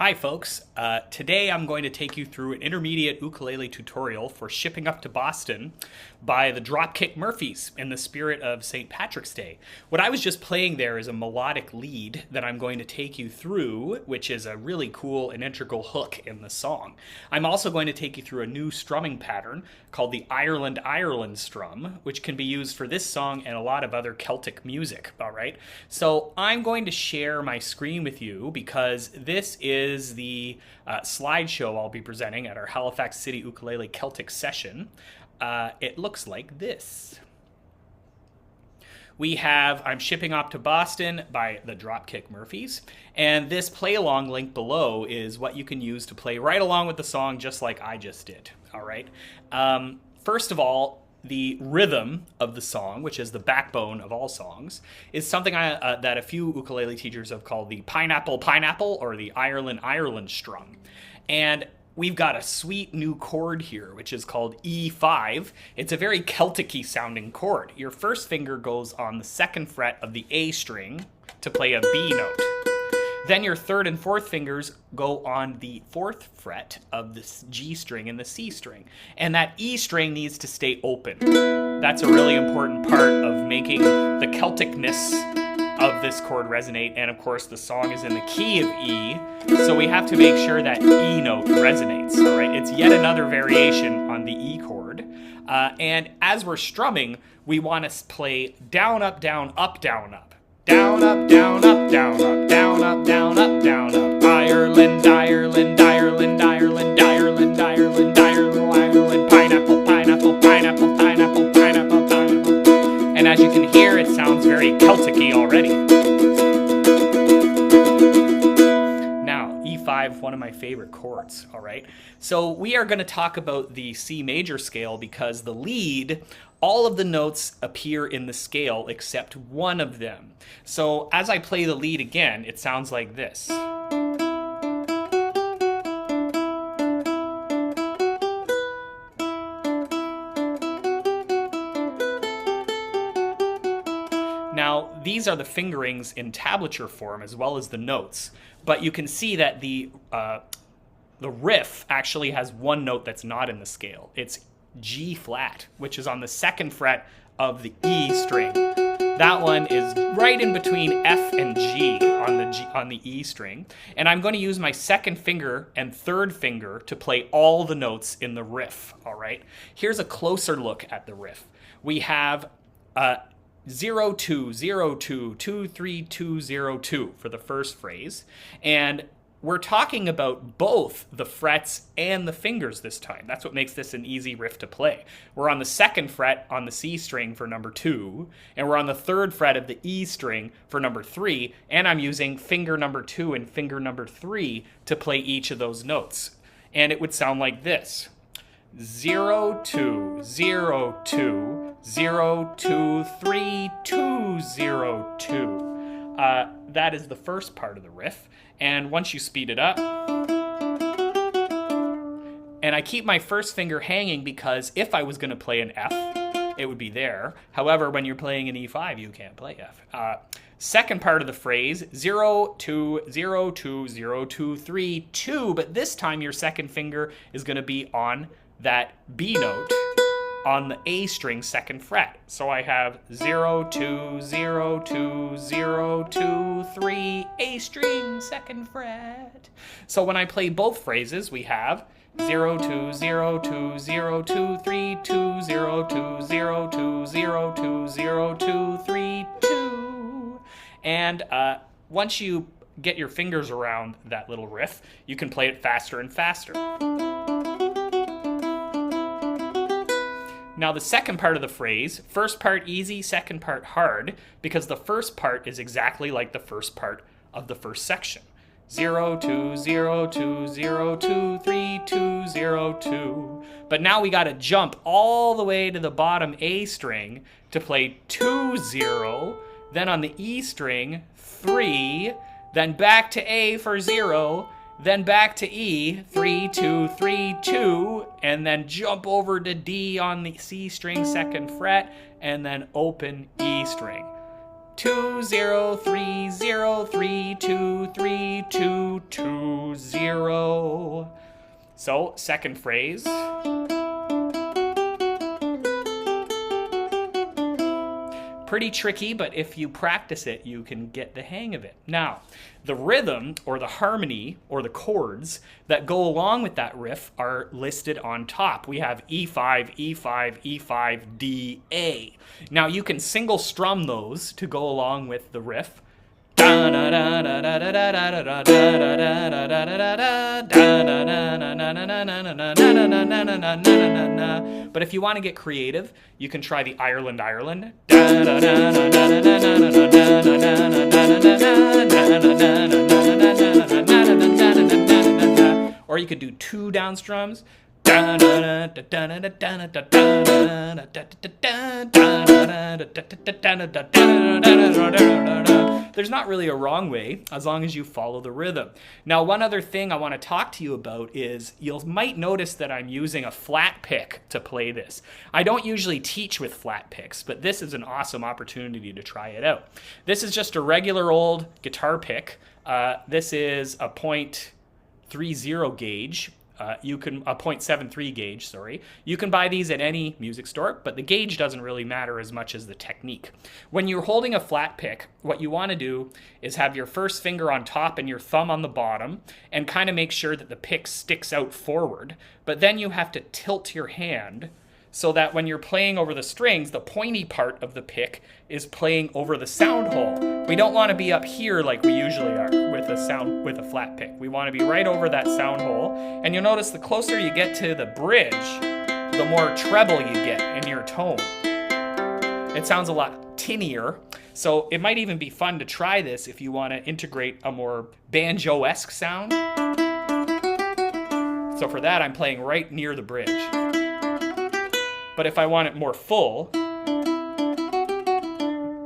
Hi folks, today I'm going to take you through an intermediate ukulele tutorial for Shipping Up to Boston by the Dropkick Murphys in the spirit of St. Patrick's Day. What I was just playing there is a melodic lead that I'm going to take you through, which is a really cool and integral hook in the song. I'm also going to take you through a new strumming pattern called the Ireland strum, which can be used for this song and a lot of other Celtic music, all right? So I'm going to share my screen with you because this is the slideshow I'll be presenting at our Halifax City Ukulele Celtic session. It looks like this. We have I'm Shipping Up to Boston by the Dropkick Murphys, and this play-along link below is what you can use to play right along with the song just like I just did, all right? First of all, the rhythm of the song, which is the backbone of all songs, is something that a few ukulele teachers have called the pineapple or the Ireland strum. And we've got a sweet new chord here, which is called E5. It's a very Celtic-y sounding chord. Your first finger goes on the second fret of the A string to play a B note. Then your third and fourth fingers go on the fourth fret of the G string and the C string. And that E string needs to stay open. That's a really important part of making the Celticness of this chord resonate. And of course, the song is in the key of E, so we have to make sure that E note resonates, all right? It's yet another variation on the E chord. And as we're strumming, we want to play down, up, down, up, down, up. Down, up, down, up, down, up, down, up, down, up, down, up. Ireland, Ireland, Ireland, Ireland, Ireland, Ireland, Ireland, Ireland, pineapple, pineapple, pineapple, pineapple, pineapple, pineapple. And as you can hear, it sounds very Celtic-y already. Now, E5, one of my favorite chords, all right? So we are going to talk about the C major scale because the lead, all of the notes appear in the scale except one of them. So as I play the lead again, it sounds like this. Now, these are the fingerings in tablature form as well as the notes, but you can see that the riff actually has one note that's not in the scale. It's G flat, which is on the second fret of the E string. That one is right in between F and G on the E string. And I'm going to use my second finger and third finger to play all the notes in the riff, all right? Here's a closer look at the riff. We have 0 2 0 2 2 3 2 0 2 for the first phrase, and we're talking about both the frets and the fingers this time. That's what makes this an easy riff to play. We're on the second fret on the C string for number 2, and we're on the third fret of the E string for number 3, and I'm using finger number 2 and finger number 3 to play each of those notes. And it would sound like this. 0 2 0 2 0 2 3 2 0 2. That is the first part of the riff, and once you speed it up, and I keep my first finger hanging because if I was going to play an F, it would be there. However, when you're playing an E5, you can't play F. Second part of the phrase, 0 2 0 2 0 2 3 2, but this time your second finger is going to be on that B note on the A string second fret. So I have 0 2 0 2 0 2 3 A string second fret. So when I play both phrases, we have 0 2 0 2 0 2 3 2 0 2 0 2 0 2 0 2 3 2. And once you get your fingers around that little riff, you can play it faster and faster. Now the second part of the phrase, first part easy, second part hard, because the first part is exactly like the first part of the first section. 0 2 0 2 0 2 3 2 0 2. But now we got to jump all the way to the bottom A string to play 2 0, then on the E string 3, then back to A for 0, then back to E, 3 2 3 2, and then jump over to D on the C string second fret, and then open E string. 20303232220. So, second phrase. Pretty tricky, but if you practice it, you can get the hang of it. Now, the rhythm or the harmony or the chords that go along with that riff are listed on top. We have E5, E5, E5, D, A. Now, you can single strum those to go along with the riff. But if you want to get creative, you can try the Ireland. Or you could do two down strums. There's not really a wrong way as long as you follow the rhythm. Now, one other thing I want to talk to you about is you might notice that I'm using a flat pick to play this. I don't usually teach with flat picks, but this is an awesome opportunity to try it out. This is just a regular old guitar pick. This is a .30 gauge. You can a .73 gauge, sorry. You can buy these at any music store, but the gauge doesn't really matter as much as the technique. When you're holding a flat pick, what you want to do is have your first finger on top and your thumb on the bottom and kind of make sure that the pick sticks out forward. But then you have to tilt your hand so that when you're playing over the strings, the pointy part of the pick is playing over the sound hole. We don't want to be up here like we usually are with a flat pick. We want to be right over that sound hole. And you'll notice the closer you get to the bridge, the more treble you get in your tone. It sounds a lot tinnier. So it might even be fun to try this if you want to integrate a more banjo-esque sound. So for that, I'm playing right near the bridge. But if I want it more full,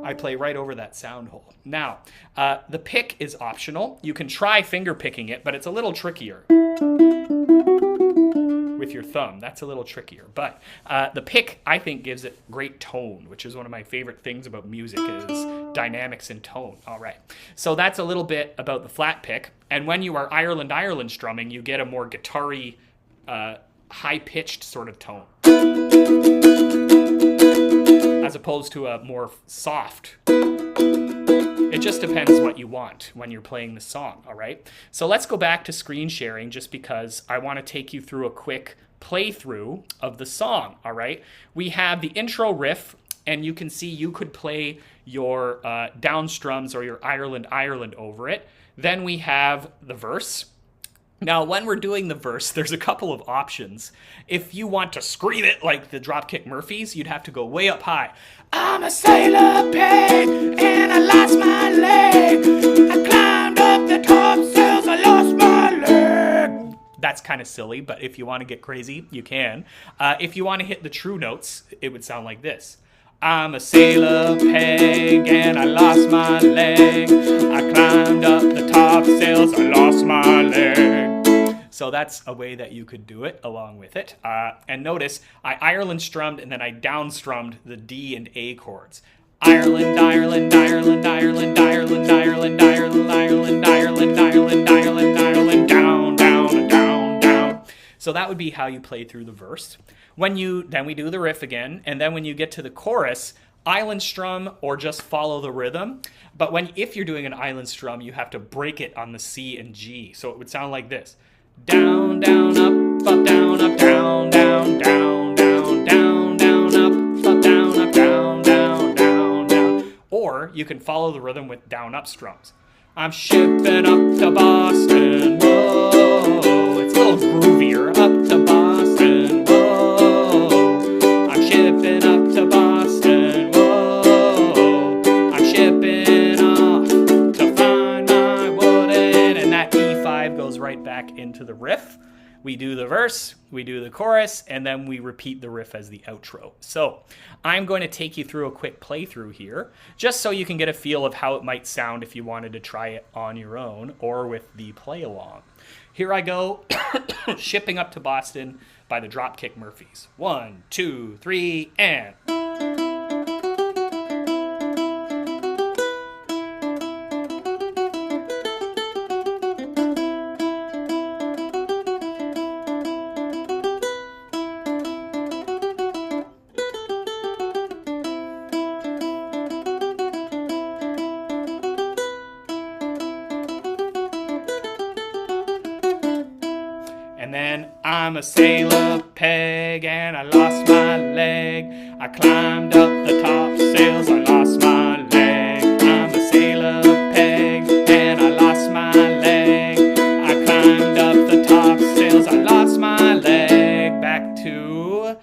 I play right over that sound hole. Now, the pick is optional. You can try finger picking it, but it's a little trickier with your thumb. That's a little trickier. But the pick, I think, gives it great tone, which is one of my favorite things about music is dynamics and tone. All right. So that's a little bit about the flat pick. And when you are Ireland strumming, you get a more guitar-y, high-pitched sort of tone, as opposed to a more soft. It just depends what you want when you're playing the song, all right? So let's go back to screen sharing just because I want to take you through a quick playthrough of the song, all right? We have the intro riff, and you can see you could play your down strums or your Ireland over it. Then we have the verse. Now, when we're doing the verse, there's a couple of options. If you want to scream it like the Dropkick Murphys, you'd have to go way up high. I'm a sailor pig, and I lost my leg. I climbed up the topsails, I lost my leg. That's kind of silly, but if you want to get crazy, you can. If you want to hit the true notes, it would sound like this. I'm a sailor pig and I lost my leg. I climbed up the topsails, I lost my leg. So that's a way that you could do it along with it. And notice I Ireland strummed and then I down strummed the D and A chords. Ireland, Ireland, Ireland, Ireland, Ireland, Ireland, Ireland, Ireland, Ireland, Ireland, Ireland, Ireland, down, down, down, down. So that would be how you play through the verse. Then we do the riff again, and then when you get to the chorus, island strum or just follow the rhythm. But if you're doing an island strum, you have to break it on the C and G. So it would sound like this. Down, down, up, down, down, down, down, down, down, down, up, down, down, down, down. Or you can follow the rhythm with down, up strums. I'm shipping up to Boston, whoa. It's a little groovier, up to Boston, whoa. I'm shipping up to Boston, whoa. I'm shipping off to find my wooden. And that E5 goes right back into the riff. We do the verse, we do the chorus, and then we repeat the riff as the outro. So I'm going to take you through a quick playthrough here, just so you can get a feel of how it might sound if you wanted to try it on your own or with the play along. Here I go, Shipping Up to Boston by the Dropkick Murphys. 1, 2, 3, and... And then I'm a sailor peg and I lost my leg. I climbed up the top sails, I lost my leg. I'm a sailor peg and I lost my leg. I climbed up the top sails, I lost my leg. Back to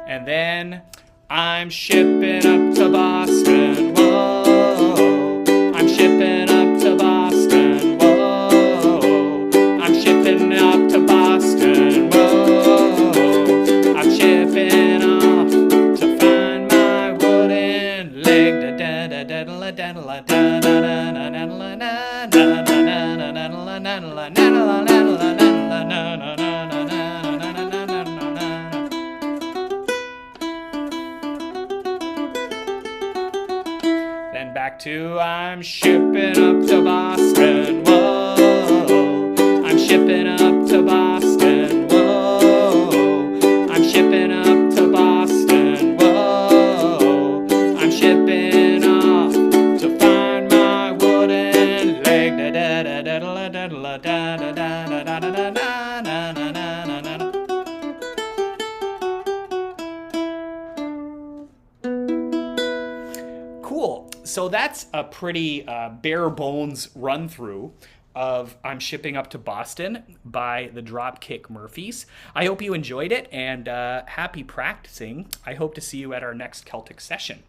and then I'm shipping up to Boston, whoa. I'm shipping up to Boston, whoa. I'm shipping up to Boston, whoa. I'm shipping off to find my wooden leg. Then back to I'm shipping up to Boston, whoa. I'm shipping up to Boston, whoa. I'm shipping up to Boston, whoa. I'm shipping off to find my wooden leg. Cool. So that's a pretty bare bones run through of I'm Shipping Up to Boston by the Dropkick Murphys. I hope you enjoyed it and happy practicing. I hope to see you at our next Celtic session.